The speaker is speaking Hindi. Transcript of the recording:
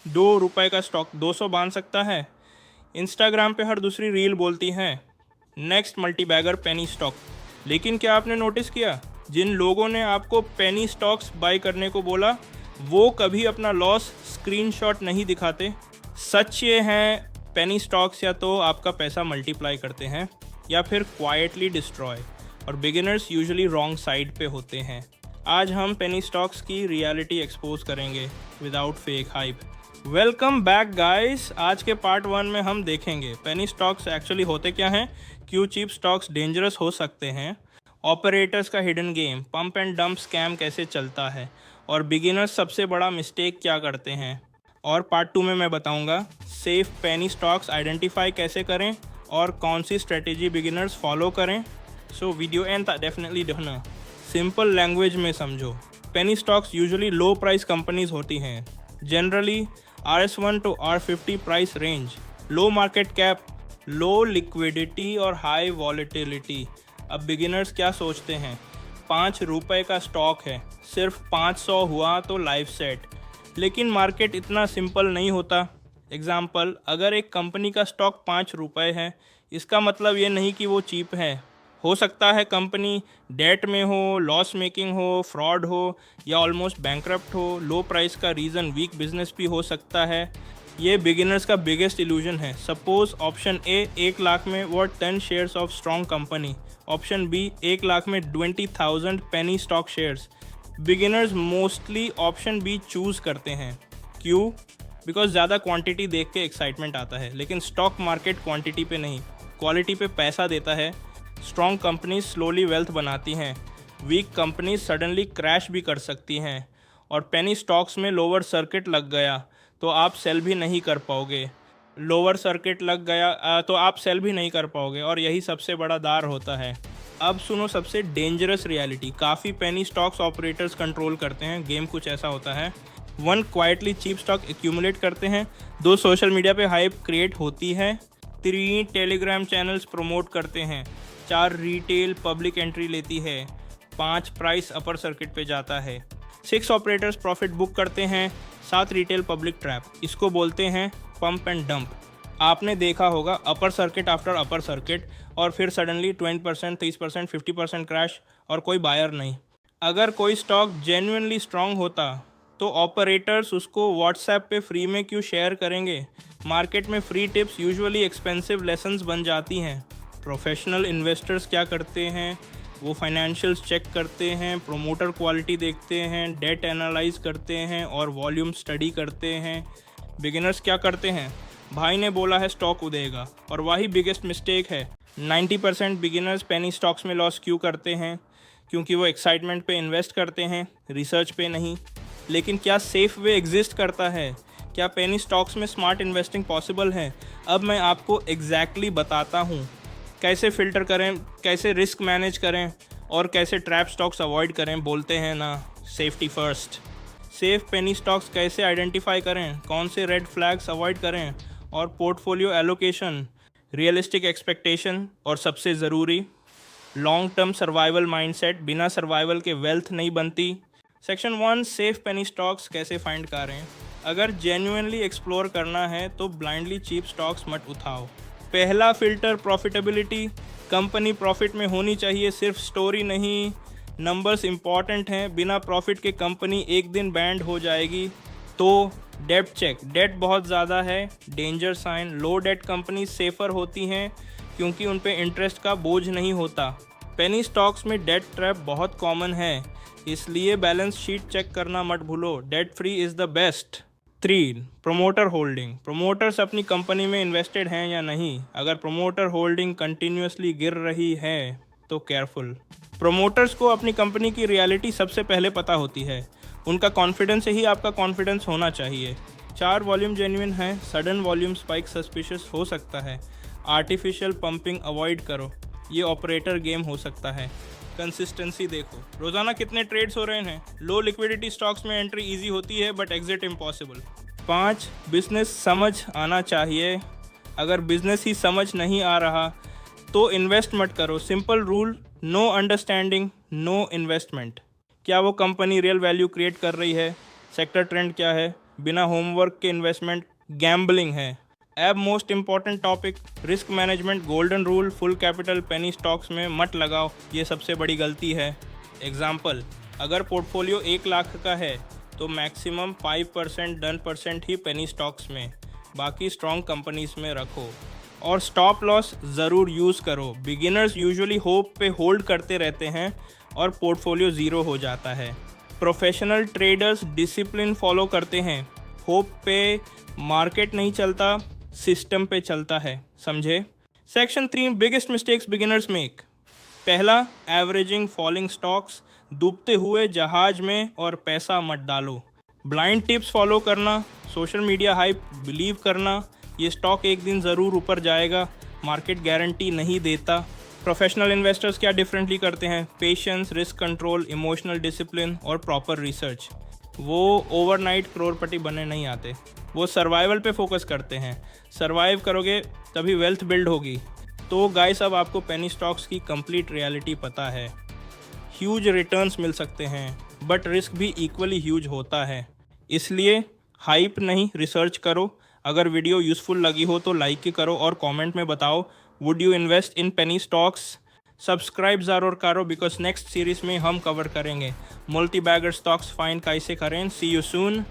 ₹2 का स्टॉक 200 बांध सकता है। इंस्टाग्राम पे हर दूसरी रील बोलती है नेक्स्ट मल्टीबैगर पेनी स्टॉक। लेकिन क्या आपने नोटिस किया, जिन लोगों ने आपको पेनी स्टॉक्स बाय करने को बोला वो कभी अपना लॉस स्क्रीनशॉट नहीं दिखाते। सच ये है, पेनी स्टॉक्स या तो आपका पैसा मल्टीप्लाई करते हैं या फिर क्वाइटली डिस्ट्रॉय, और बिगिनर्स यूजुअली रॉन्ग साइड पे होते हैं। आज हम पेनी स्टॉक्स की रियलिटी एक्सपोज करेंगे without fake hype. Welcome back guys. आज के पार्ट 1 में हम देखेंगे पेनी स्टॉक्स एक्चुअली होते क्या हैं, क्यों चीप स्टॉक्स डेंजरस हो सकते हैं, ऑपरेटर्स का hidden game, pump and dump scam कैसे चलता है, और बिगिनर्स सबसे बड़ा मिस्टेक क्या करते हैं। और पार्ट 2 में मैं बताऊंगा सेफ पेनी स्टॉक्स आइडेंटिफाई कैसे करें और कौन सी स्ट्रेटेजी बिगिनर्स फॉलो करें। सो वीडियो एंड डेफिनेटली देखना। सिंपल लैंग्वेज में समझो, पेनी स्टॉक्स यूजुअली लो प्राइस कंपनीज होती हैं, generally RS1 to R50 price range, low market cap, low liquidity और हाई वॉलेटिलिटी। अब बिगिनर्स क्या सोचते हैं, ₹5 का स्टॉक है, सिर्फ 500 हुआ तो लाइफ सेट। लेकिन मार्केट इतना सिंपल नहीं होता। एग्जाम्पल, अगर एक कंपनी का स्टॉक ₹5 है, इसका मतलब ये नहीं कि वो चीप है। हो सकता है कंपनी डेट में हो, लॉस मेकिंग हो, फ्रॉड हो या ऑलमोस्ट बैंकरप्ट हो। लो प्राइस का रीज़न वीक बिजनेस भी हो सकता है। ये बिगिनर्स का बिगेस्ट इल्यूजन है। सपोज ऑप्शन ए 1 लाख में worth 10 shares of strong company, option B 1 lakh में 20,000 penny stock shares. Beginners mostly option B choose करते हैं। क्यों? बिकॉज ज़्यादा क्वांटिटी देख के एक्साइटमेंट आता है, लेकिन स्टॉक मार्केट क्वांटिटी पे नहीं, क्वालिटी पे पैसा देता है। स्ट्रॉन्ग कंपनीज स्लोली वेल्थ बनाती हैं, वीक कंपनीज सडनली क्रैश भी कर सकती हैं। और पेनी स्टॉक्स में लोअर सर्किट लग गया तो आप सेल भी नहीं कर पाओगे। लोअर सर्किट लग गया तो आप सेल भी नहीं कर पाओगे, और यही सबसे बड़ा दार होता है। अब सुनो सबसे डेंजरस रियलिटी। काफ़ी पेनी स्टॉक्स ऑपरेटर्स कंट्रोल करते हैं। गेम कुछ ऐसा होता है, 1 क्वाइटली चीप स्टॉक एक्यूमुलेट करते हैं, 2 सोशल मीडिया पे हाइप क्रिएट होती है, 3 टेलीग्राम चैनल्स प्रमोट करते हैं, 4 रिटेल पब्लिक एंट्री लेती है, 5 प्राइस अपर सर्किट पे जाता है, 6 ऑपरेटर्स प्रॉफिट बुक करते हैं, 7 रिटेल पब्लिक ट्रैप। इसको बोलते हैं पंप एंड डंप। आपने देखा होगा upper circuit after upper circuit, और फिर सडनली 20%, 30%, 50% क्रैश और कोई बायर नहीं। अगर कोई स्टॉक जेन्युइनली स्ट्रांग होता तो ऑपरेटर्स उसको व्हाट्सएप पे फ्री में क्यों शेयर करेंगे। मार्केट में free tips usually expensive lessons बन जाती हैं। प्रोफेशनल इन्वेस्टर्स क्या करते हैं, वो फाइनेंशियल्स चेक करते हैं, प्रोमोटर क्वालिटी देखते हैं, डेट एनालाइज करते हैं और वॉल्यूम स्टडी करते हैं। बिगिनर्स क्या करते हैं, भाई ने बोला है स्टॉक उड़ेगा, और वही बिगेस्ट मिस्टेक है। 90% बिगिनर्स पेनी स्टॉक्स में लॉस क्यों करते हैं, क्योंकि वो एक्साइटमेंट पे इन्वेस्ट करते हैं, रिसर्च पे नहीं। लेकिन क्या सेफ वे एग्जिस्ट करता है? क्या पेनी स्टॉक्स में स्मार्ट इन्वेस्टिंग पॉसिबल है? अब मैं आपको एग्जैक्टली बताता हूँ। कैसे फ़िल्टर करें, कैसे रिस्क मैनेज करें और कैसे ट्रैप स्टॉक्स अवॉइड करें। बोलते हैं ना, safety first. Safe penny stocks कैसे आइडेंटिफाई करें, कौन से रेड फ्लैग्स अवॉइड करें, और पोर्टफोलियो एलोकेशन, रियलिस्टिक एक्सपेक्टेशन, और सबसे ज़रूरी लॉन्ग टर्म सर्वाइवल माइंडसेट। बिना सर्वाइवल के वेल्थ नहीं बनती। सेक्शन 1, सेफ पेनी स्टॉक्स कैसे फाइंड करें। अगर जेन्युइनली एक्सप्लोर करना है तो ब्लाइंडली चीप स्टॉक्स मत उठाओ। पहला फिल्टर प्रॉफिटेबिलिटी, कंपनी प्रॉफिट में होनी चाहिए, सिर्फ स्टोरी नहीं। नंबर्स इंपॉर्टेंट हैं, बिना प्रॉफिट के कंपनी एक दिन बैंड हो जाएगी। तो डेट चेक, डेट बहुत ज़्यादा है, डेंजर साइन। लो डेट कंपनी सेफ़र होती हैं क्योंकि उन पे इंटरेस्ट का बोझ नहीं होता। पेनी स्टॉक्स में डेट ट्रैप बहुत कॉमन है, इसलिए बैलेंस शीट चेक करना मत भूलो। Debt free is the best. 3, promoter holding. Promoters अपनी कंपनी में इन्वेस्टेड हैं या नहीं। अगर प्रमोटर होल्डिंग कंटिन्यूसली गिर रही है तो केयरफुल। प्रमोटर्स को अपनी कंपनी की रियलिटी सबसे पहले पता होती है, उनका कॉन्फिडेंस से ही आपका कॉन्फिडेंस होना चाहिए। 4, वॉल्यूम जेन्युइन है, सडन वॉल्यूम स्पाइक सस्पिशियस हो सकता है। आर्टिफिशियल पंपिंग अवॉइड करो, ये ऑपरेटर गेम हो सकता है। कंसिस्टेंसी देखो, रोज़ाना कितने ट्रेड्स हो रहे हैं। लो लिक्विडिटी स्टॉक्स में एंट्री इजी होती है बट एग्जिट इम्पॉसिबल। 5, बिजनेस समझ आना चाहिए। अगर बिजनेस ही समझ नहीं आ रहा तो इन्वेस्ट मत करो। Simple rule, no understanding no investment. क्या वो कंपनी रियल वैल्यू क्रिएट कर रही है, सेक्टर ट्रेंड क्या है, बिना होमवर्क के इन्वेस्टमेंट गैम्बलिंग है। अब most important topic, risk management golden rule, full capital penny stocks में मत लगाओ, ये सबसे बड़ी गलती है। एग्जाम्पल, अगर पोर्टफोलियो 1 लाख का है तो मैक्सिमम 5% 10% ही पेनी स्टॉक्स में, बाकी स्ट्रॉन्ग कंपनीज में रखो। और स्टॉप लॉस ज़रूर यूज़ करो। बिगिनर्स यूजुअली होप पे होल्ड करते रहते हैं और पोर्टफोलियो ज़ीरो हो जाता है। प्रोफेशनल ट्रेडर्स डिसिप्लिन फॉलो करते हैं। होप पे मार्केट नहीं चलता, सिस्टम पे चलता है, समझे। Section 3 biggest mistakes beginners make. पहला, एवरेजिंग फॉलिंग स्टॉक्स, डूबते हुए जहाज में और पैसा मत डालो। ब्लाइंड टिप्स फॉलो करना, सोशल मीडिया हाइप बिलीव करना, ये स्टॉक एक दिन ज़रूर ऊपर जाएगा, मार्केट गारंटी नहीं देता। प्रोफेशनल इन्वेस्टर्स क्या डिफरेंटली करते हैं, patience, risk control, emotional discipline और प्रॉपर रिसर्च। वो ओवरनाइट करोड़पति बनने नहीं आते, वो सर्वाइवल पे फोकस करते हैं। सर्वाइव करोगे तभी वेल्थ बिल्ड होगी। तो गाइस, अब आपको पेनी स्टॉक्स की कंप्लीट रियलिटी पता है। ह्यूज रिटर्न्स मिल सकते हैं, बट रिस्क भी इक्वली ह्यूज होता है। इसलिए हाइप नहीं, रिसर्च करो। अगर वीडियो यूज़फुल लगी हो तो लाइक करो और कमेंट में बताओ, would you invest in penny stocks. Subscribe ज़रूर करो, बिकॉज नेक्स्ट सीरीज़ में हम कवर करेंगे मल्टी बैगर स्टॉक्स फाइंड कैसे करें। सी यू सून।